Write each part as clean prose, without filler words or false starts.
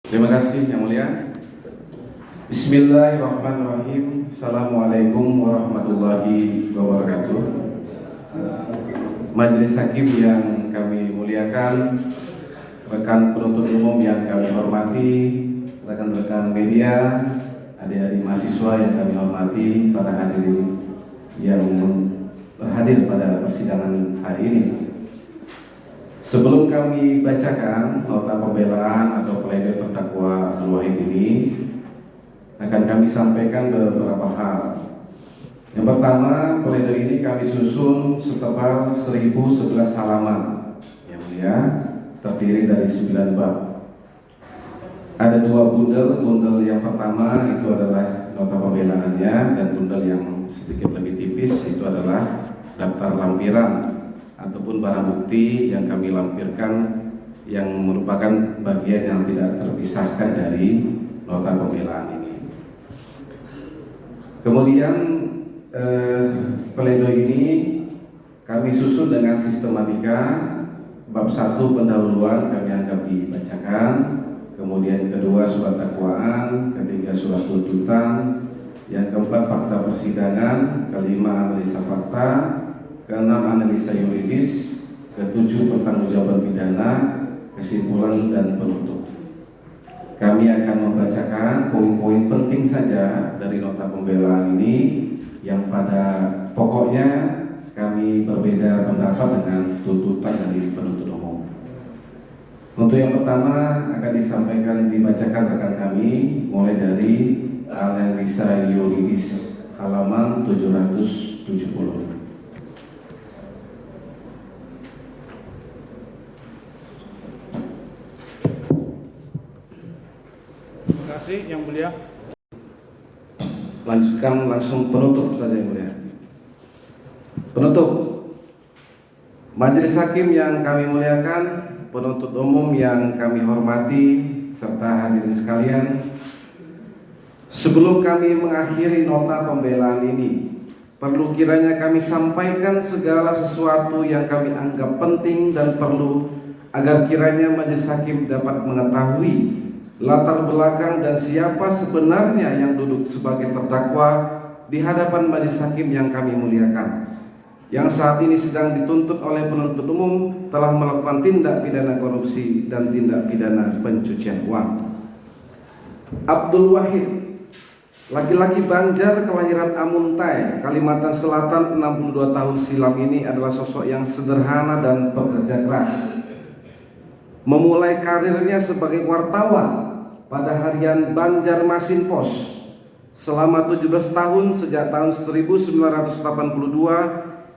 Terima kasih Yang Mulia. Bismillahirrahmanirrahim. Assalamualaikum warahmatullahi wabarakatuh. Majelis Hakim yang kami muliakan, rekan penuntut umum yang kami hormati, rekan-rekan media, adik-adik mahasiswa yang kami hormati, para hadirin yang berhadir pada persidangan hari ini. Sebelum kami bacakan nota pembelaan atau pledoi terdakwa Abdul Wahid ini, akan kami sampaikan beberapa hal. Yang pertama, pledoi ini kami susun setebal 1011 halaman, yang mulia, terdiri dari 9 bab. Ada 2 bundel. Bundel yang pertama itu adalah nota pembelaannya, dan bundel yang sedikit lebih tipis itu adalah daftar lampiran ataupun barang bukti yang kami lampirkan, yang merupakan bagian yang tidak terpisahkan dari nota pembelaan ini. Kemudian pledoi ini kami susun dengan sistematika. Bab 1 pendahuluan kami anggap dibacakan, kemudian kedua surat dakwaan, ketiga surat tuntutan, yang keempat fakta persidangan, kelima analisa fakta, keenam analisa yuridis, ketujuh pertanggungjawaban pidana, kesimpulan dan penutup. Kami akan membacakan poin-poin penting saja dari nota pembelaan ini, yang pada pokoknya kami berbeda pendapat dengan tuntutan dari penuntut umum. Untuk yang pertama akan dibacakan rekan kami, mulai dari analisa yuridis halaman 770. Terima kasih Yang Mulia. Lanjutkan langsung penutup saja Yang Mulia. Penutup. Majelis Hakim yang kami muliakan, penuntut umum yang kami hormati, serta hadirin sekalian, sebelum kami mengakhiri nota pembelaan ini, perlu kiranya kami sampaikan segala sesuatu yang kami anggap penting dan perlu, agar kiranya Majelis Hakim dapat mengetahui latar belakang dan siapa sebenarnya yang duduk sebagai terdakwa di hadapan Majelis Hakim yang kami muliakan, yang saat ini sedang dituntut oleh penuntut umum telah melakukan tindak pidana korupsi dan tindak pidana pencucian uang. Abdul Wahid, laki-laki Banjar kelahiran Amuntai, Kalimantan Selatan, 62 tahun silam ini adalah sosok yang sederhana dan pekerja keras. Memulai karirnya sebagai wartawan pada harian Banjarmasin Pos selama 17 tahun sejak tahun 1982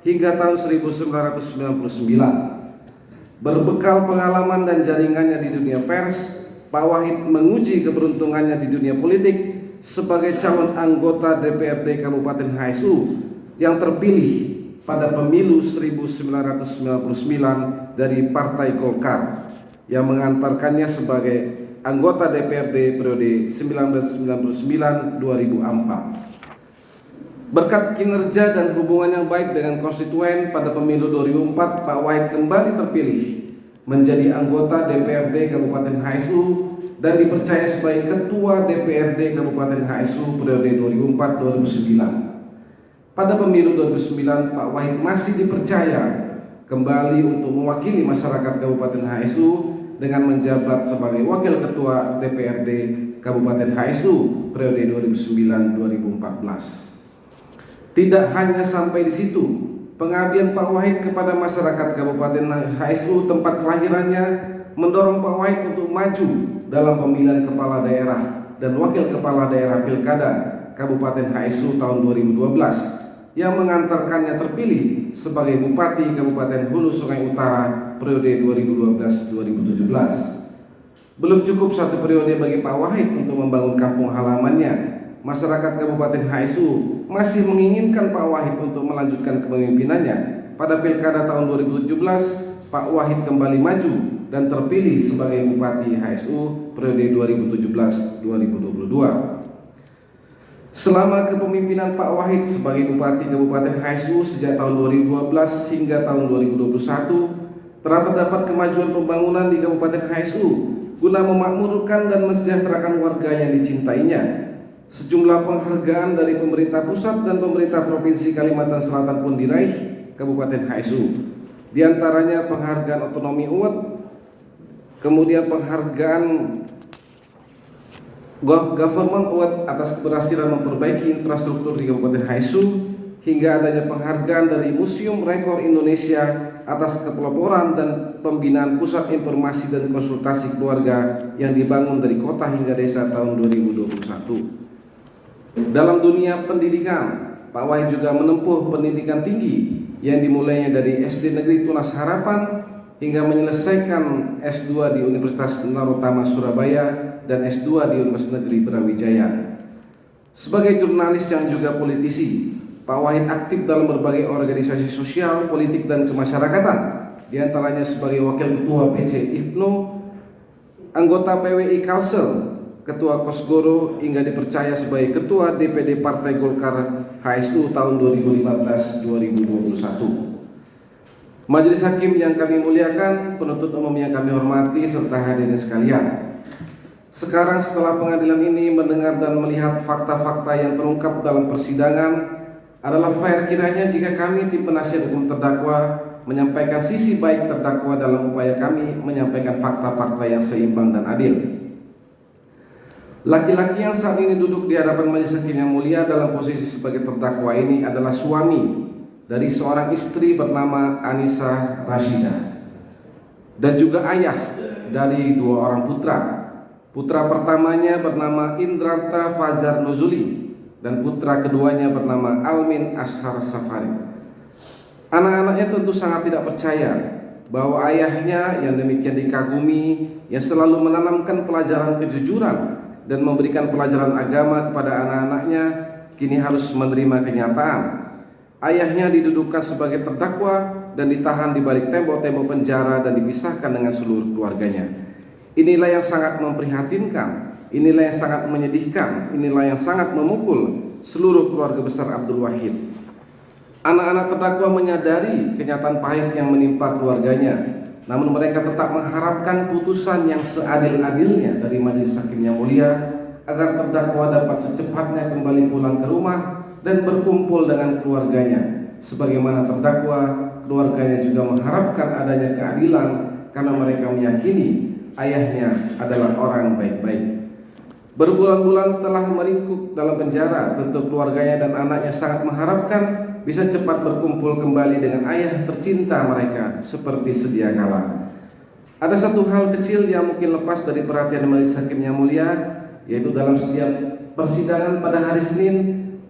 hingga tahun 1999. Berbekal pengalaman dan jaringannya di dunia pers, Pak Wahid menguji keberuntungannya di dunia politik sebagai calon anggota DPRD Kabupaten HSU yang terpilih pada pemilu 1999 dari Partai Golkar, yang mengantarkannya sebagai anggota DPRD periode 1999-2004. Berkat kinerja dan hubungan yang baik dengan konstituen, pada pemilu 2004 Pak Wahid kembali terpilih menjadi anggota DPRD Kabupaten HSU dan dipercaya sebagai Ketua DPRD Kabupaten HSU periode 2004-2009. Pada pemilu 2009 Pak Wahid masih dipercaya kembali untuk mewakili masyarakat Kabupaten HSU dengan menjabat sebagai Wakil Ketua DPRD Kabupaten HSU periode 2009-2014. Tidak hanya sampai di situ, pengabdian Pak Wahid kepada masyarakat Kabupaten HSU tempat kelahirannya mendorong Pak Wahid untuk maju dalam pemilihan kepala daerah dan wakil kepala daerah Pilkada Kabupaten HSU tahun 2012, yang mengantarkannya terpilih sebagai Bupati Kabupaten Hulu Sungai Utara periode 2012-2017. Belum cukup satu periode bagi Pak Wahid untuk membangun kampung halamannya, masyarakat Kabupaten HSU masih menginginkan Pak Wahid untuk melanjutkan kepemimpinannya. Pada Pilkada tahun 2017, Pak Wahid kembali maju dan terpilih sebagai Bupati HSU periode 2017-2022. Selama kepemimpinan Pak Wahid sebagai Bupati Kabupaten HSU sejak tahun 2012 hingga tahun 2021, telah terdapat kemajuan pembangunan di Kabupaten HSU guna memakmurkan dan mensejahterakan warga yang dicintainya. Sejumlah penghargaan dari pemerintah pusat dan pemerintah Provinsi Kalimantan Selatan pun diraih Kabupaten HSU. Di antaranya penghargaan Otonomi Award, kemudian penghargaan Government Award atas keberhasilan memperbaiki infrastruktur di Kabupaten HSU, hingga adanya penghargaan dari Museum Rekor Indonesia atas kepeloporan dan pembinaan pusat informasi dan konsultasi keluarga yang dibangun dari kota hingga desa tahun 2021. Dalam dunia pendidikan, Pak Wahid juga menempuh pendidikan tinggi yang dimulainya dari SD Negeri Tunas Harapan hingga menyelesaikan S2 di Universitas Narotama Surabaya dan S2 di Universitas Negeri Brawijaya. Sebagai jurnalis yang juga politisi, Pak Wahid aktif dalam berbagai organisasi sosial, politik, dan kemasyarakatan, di antaranya sebagai Wakil Ketua PC IPNO, anggota PWI Kalsel, Ketua Kosgoro, hingga dipercaya sebagai Ketua DPD Partai Golkar HSU tahun 2015-2021. Majelis Hakim yang kami muliakan, penuntut umum yang kami hormati, serta hadirin sekalian. Sekarang setelah pengadilan ini mendengar dan melihat fakta-fakta yang terungkap dalam persidangan, adalah fair kiranya jika kami tim penasihat hukum terdakwa menyampaikan sisi baik terdakwa dalam upaya kami menyampaikan fakta-fakta yang seimbang dan adil. Laki-laki yang saat ini duduk di hadapan majelis hakim yang mulia dalam posisi sebagai terdakwa ini adalah suami dari seorang istri bernama Anissa Rashidah dan juga ayah dari dua orang putra. Putra pertamanya bernama Indrarta Fazar Nuzuli dan putra keduanya bernama Almin Ashar Safari. Anak-anaknya tentu sangat tidak percaya bahwa ayahnya yang demikian dikagumi, yang selalu menanamkan pelajaran kejujuran dan memberikan pelajaran agama kepada anak-anaknya, kini harus menerima kenyataan. Ayahnya didudukkan sebagai terdakwa dan ditahan di balik tembok-tembok penjara dan dipisahkan dengan seluruh keluarganya. Inilah yang sangat memprihatinkan, inilah yang sangat menyedihkan, inilah yang sangat memukul seluruh keluarga besar Abdul Wahid. Anak-anak terdakwa menyadari kenyataan pahit yang menimpa keluarganya, namun mereka tetap mengharapkan putusan yang seadil-adilnya dari majelis hakim yang mulia agar terdakwa dapat secepatnya kembali pulang ke rumah dan berkumpul dengan keluarganya. Sebagaimana terdakwa, keluarganya juga mengharapkan adanya keadilan karena mereka meyakini ayahnya adalah orang baik-baik. Berbulan-bulan telah meringkuk dalam penjara, tentu keluarganya dan anaknya sangat mengharapkan bisa cepat berkumpul kembali dengan ayah tercinta mereka seperti sedia kala. Ada satu hal kecil yang mungkin lepas dari perhatian majelis hakim yang mulia, yaitu dalam setiap persidangan pada hari Senin,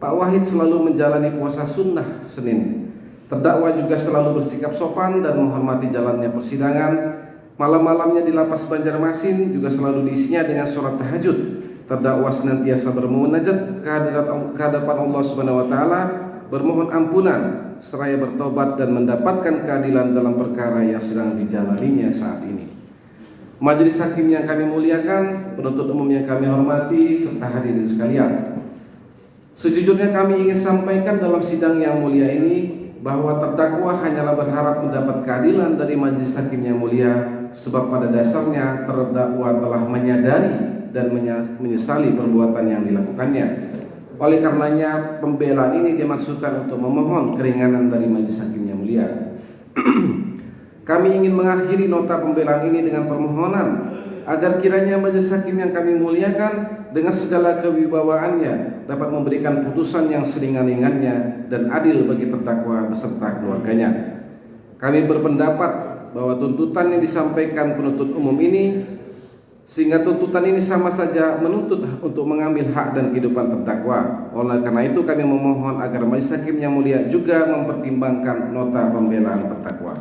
Pak Wahid selalu menjalani puasa sunnah Senin. Terdakwa juga selalu bersikap sopan dan menghormati jalannya persidangan. Malam-malamnya di lapas Banjarmasin juga selalu diisinya dengan sholat tahajud. Terdakwa senantiasa bermunajat ke hadapan Allah Subhanahu wa taala, bermohon ampunan seraya bertobat dan mendapatkan keadilan dalam perkara yang sedang dijalaninya saat ini. Majelis hakim yang kami muliakan, penuntut umum yang kami hormati, serta hadirin sekalian. Sejujurnya kami ingin sampaikan dalam sidang yang mulia ini bahwa terdakwa hanyalah berharap mendapat keadilan dari majelis hakim yang mulia, sebab pada dasarnya terdakwa telah menyadari dan menyesali perbuatan yang dilakukannya. Oleh karenanya pembelaan ini dimaksudkan untuk memohon keringanan dari majelis hakim yang mulia. Kami ingin mengakhiri nota pembelaan ini dengan permohonan agar kiranya majelis hakim yang kami muliakan dengan segala kewibawaannya dapat memberikan putusan yang seringan-ringannya dan adil bagi terdakwa beserta keluarganya. Kami berpendapat bahwa tuntutan yang disampaikan penuntut umum ini, sehingga tuntutan ini sama saja menuntut untuk mengambil hak dan kehidupan terdakwa. Oleh karena itu kami memohon agar majelis hakim yang mulia juga mempertimbangkan nota pembelaan terdakwa.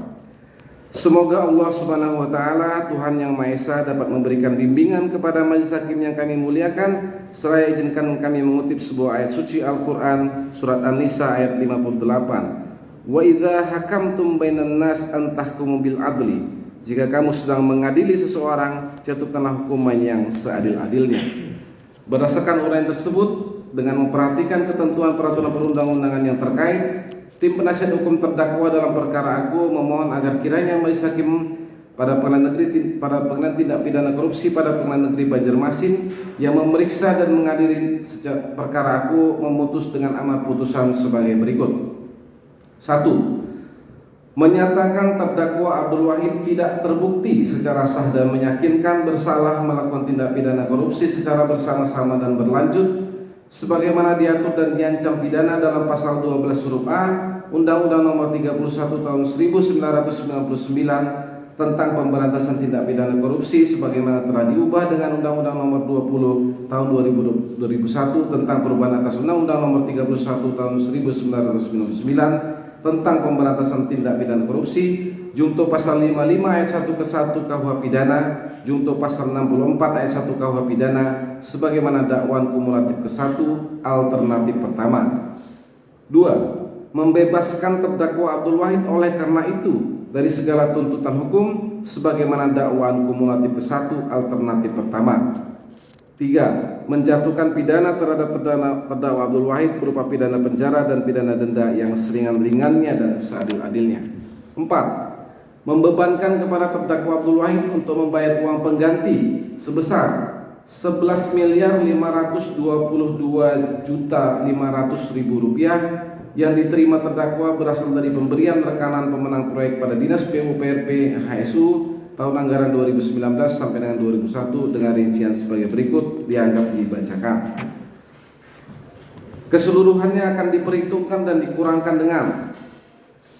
Semoga Allah Subhanahu wa taala, Tuhan yang Maha Esa, dapat memberikan bimbingan kepada majelis hakim yang kami muliakan. Seraya izinkan kami mengutip sebuah ayat suci Al-Qur'an, surat An-Nisa ayat 58. Wa idza hakamtum bainan nas an tahkumu bil adli. Jika kamu sedang mengadili seseorang, jatuhkanlah hukuman yang seadil-adilnya. Berdasarkan uraian tersebut, dengan memperhatikan ketentuan peraturan perundang-undangan yang terkait, tim penasihat hukum terdakwa dalam perkara aku memohon agar kiranya majelis hakim pada Pengadilan Tindak Pidana Korupsi pada Pengadilan Negeri Banjarmasin yang memeriksa dan mengadili perkara aku memutus dengan amar putusan sebagai berikut. 1. Menyatakan terdakwa Abdul Wahid tidak terbukti secara sah dan meyakinkan bersalah melakukan tindak pidana korupsi secara bersama-sama dan berlanjut sebagaimana diatur dan diancam pidana dalam pasal 12 huruf A Undang-Undang Nomor 31 Tahun 1999 tentang pemberantasan tindak pidana korupsi sebagaimana telah diubah dengan Undang-Undang Nomor 20 Tahun 2001 tentang perubahan atas Undang-Undang Nomor 31 Tahun 1999 tentang pemberantasan tindak pidana korupsi, junto pasal 55 ayat 1 ke 1 KUH pidana, junto pasal 64 ayat 1 KUH pidana sebagaimana dakwaan kumulatif ke-1 alternatif pertama. 2. Membebaskan terdakwa Abdul Wahid oleh karena itu dari segala tuntutan hukum sebagaimana dakwaan kumulatif ke-1 alternatif pertama. 3. Menjatuhkan pidana terhadap terdakwa Abdul Wahid berupa pidana penjara dan pidana denda yang seringan-ringannya dan seadil-adilnya. 4. Membebankan kepada terdakwa Abdul Wahid untuk membayar uang pengganti sebesar 11.522.500.000 rupiah yang diterima terdakwa berasal dari pemberian rekanan pemenang proyek pada Dinas PUPRP HSU tahun anggaran 2019 sampai dengan 2001 dengan rincian sebagai berikut dianggap dibacakan. Keseluruhannya akan diperhitungkan dan dikurangkan dengan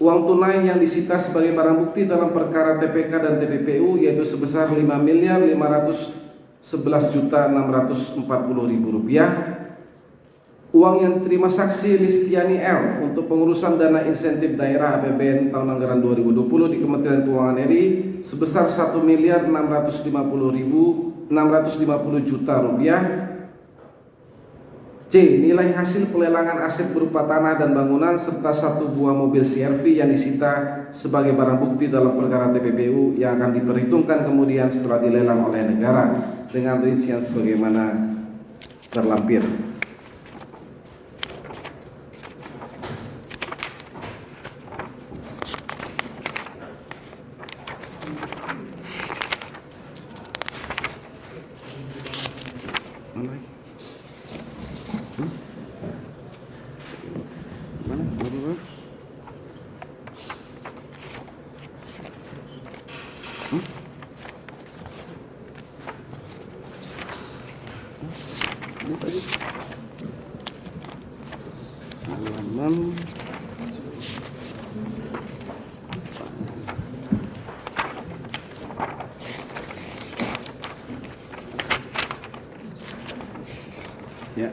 uang tunai yang disita sebagai barang bukti dalam perkara TPK dan TPPU yaitu sebesar Rp5.511.640.000, uang yang diterima saksi Listiani L untuk pengurusan dana insentif daerah APBN tahun anggaran 2020 di Kementerian Keuangan RI sebesar Rp1.650.000.000. C. Nilai hasil pelelangan aset berupa tanah dan bangunan serta 1 buah mobil CR-V yang disita sebagai barang bukti dalam perkara TPPU yang akan diperhitungkan kemudian setelah dilelang oleh negara dengan rincian sebagaimana terlampir. Halaman ya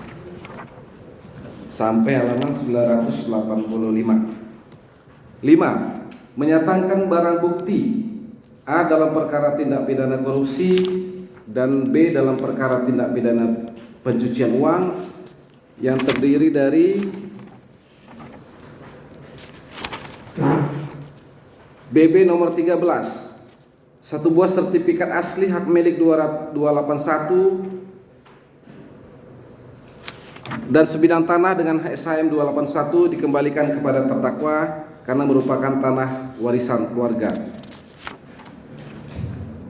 sampai halaman 985. 5. Menyatakan barang bukti A dalam perkara tindak pidana korupsi dan B dalam perkara tindak pidana pencucian uang yang terdiri dari BB nomor 13, 1 buah sertifikat asli hak milik 281 dan sebidang tanah dengan SHM 281 dikembalikan kepada terdakwa karena merupakan tanah warisan keluarga.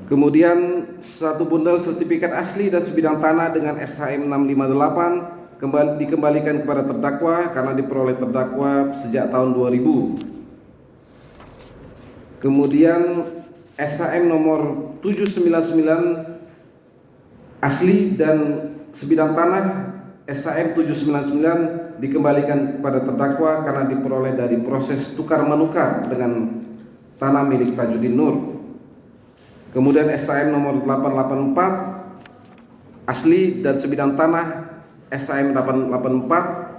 Kemudian 1 bundel sertifikat asli dan sebidang tanah dengan SHM 658 dikembalikan kepada terdakwa karena diperoleh terdakwa sejak tahun 2000. Kemudian SHM nomor 799 asli dan sebidang tanah SHM 799 dikembalikan kepada terdakwa karena diperoleh dari proses tukar menukar dengan tanah milik Tajuddin Nur. Kemudian SHM nomor 884 asli dan sebidang tanah SHM 884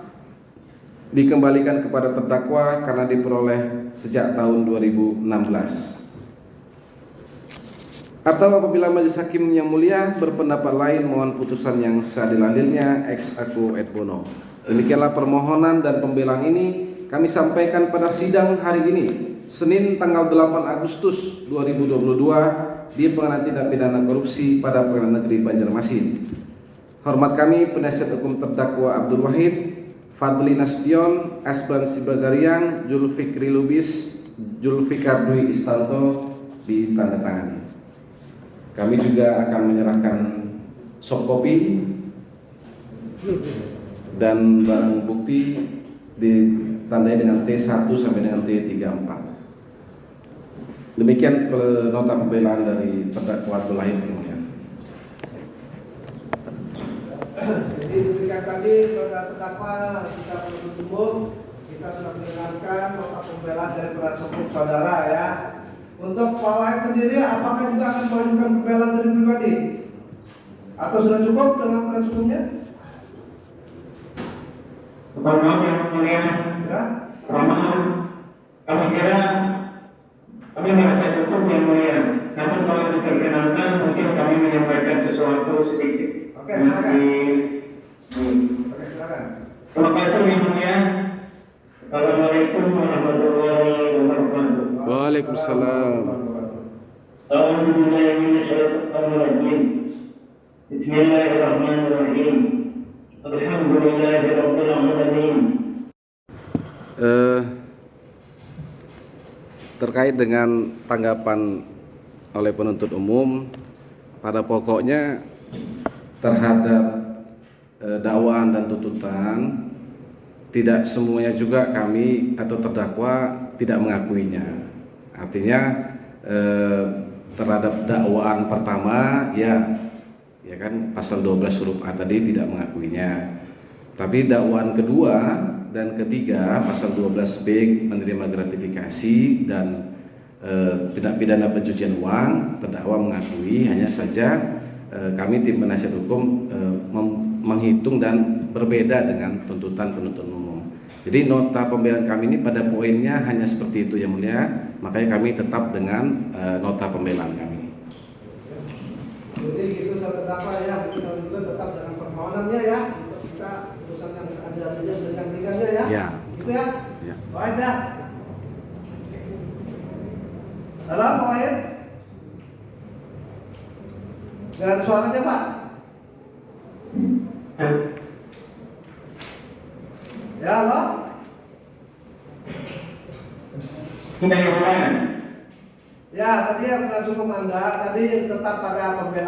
dikembalikan kepada terdakwa karena diperoleh sejak tahun 2016. Atau apabila majelis hakim yang mulia berpendapat lain, mohon putusan yang seadil-adilnya ex aequo et bono. Demikianlah permohonan dan pembelaan ini kami sampaikan pada sidang hari ini, Senin tanggal 8 Agustus 2022 di Pengadilan Tindak Pidana Korupsi pada Pengadilan Negeri Banjarmasin. Hormat kami penasihat hukum terdakwa Abdul Wahid, Fadli Nasution, Asban Sibagariang, Julfikri Lubis, Julfikar Dwi Istanto, ditandatangani. Kami juga akan menyerahkan soft copy dan barang bukti ditandai dengan T1 sampai dengan T34. Demikian nota pembelaan dari terdakwa Abdul-Lahir yang mulia. Jadi demikian tadi saudara terdakwa kita penuntut umum, kita sudah mendengarkan nota pembelaan dari penasihat hukum saudara ya. Untuk Pak Wahid sendiri, apakah juga akan mengajukan pembelaan sendiri pribadi? Atau sudah cukup dengan penasihat hukumnya? Mohon maaf yang mulia. Ya. Mohon maaf. Kami kira kami merasa cukup yang mulia. Namun kalau diperkenankan mungkin kami menyampaikan sesuatu sedikit. Oke, silakan. Oke, silakan. Terima kasih yang mulia. Assalamualaikum warahmatullahi wabarakatuh. Waalaikumsalam. A'udzu billahi minasyaitonir rajim. Bismillahirrahmanirrahim. Alhamdulillahirabbil alamin. Terkait dengan tanggapan oleh penuntut umum, pada pokoknya terhadap dakwaan dan tuntutan tidak semuanya juga kami atau terdakwa tidak mengakuinya. Artinya terhadap dakwaan pertama ya kan pasal 12 huruf A tadi tidak mengakuinya. Tapi dakwaan kedua dan ketiga pasal 12B menerima gratifikasi dan tindak pidana pencucian uang, terdakwa mengakui, hanya saja kami tim penasihat hukum menghitung dan berbeda dengan tuntutan penuntut umum. Jadi nota pembelaan kami ini pada poinnya hanya seperti itu yang mulia, makanya kami tetap dengan nota pembelaan kami. Jadi gitu saudara terdakwa ya, kita juga tetap dengan permohonannya ya, untuk kita urusan yang seadil-adilnya seringkan-ringkannya ya. Ya. Gitu ya. Ya. Pak Wahid ya. Halo Pak Wahid. Nggak ada suaranya Pak. Ya halo. Tidak yang mulia. Ya tadi yang penasihat hukum Anda tadi tetap pada pembelaan